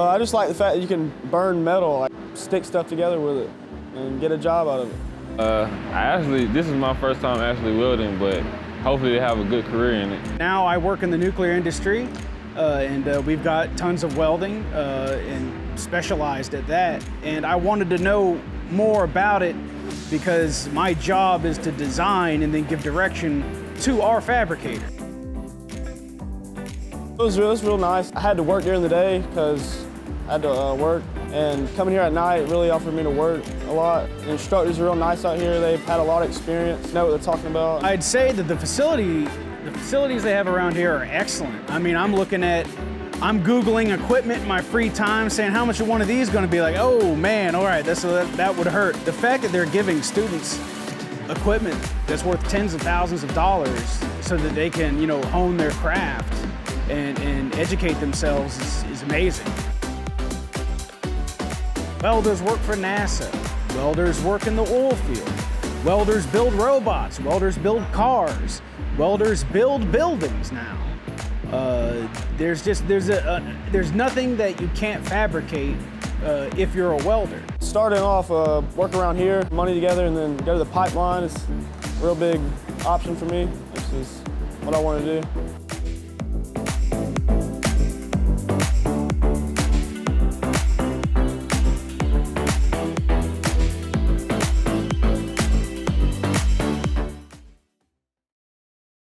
I just like the fact that you can burn metal, like stick stuff together with it, and get a job out of it. This is my first time actually welding, but hopefully to have a good career in it. Now I work in the nuclear industry, and we've got tons of welding and specialized at that. And I wanted to know more about it because my job is to design and then give direction to our fabricator. It was real nice. I had to work during the day because I had to work, and coming here at night really offered me to work a lot. The instructors are real nice out here. They've had a lot of experience, know what they're talking about. I'd say that the facilities they have around here are excellent. I mean, I'm Googling equipment in my free time, saying how much one of these is going to be. Like, oh man, all right, that would hurt. The fact that they're giving students equipment that's worth tens of thousands of dollars so that they can, hone their craft and educate themselves is amazing. Welders work for NASA. Welders work in the oil field. Welders build robots. Welders build cars. Welders build buildings now. There's nothing that you can't fabricate if you're a welder. Starting off, work around here, money together, and then go to the pipeline is a real big option for me. This is what I want to do.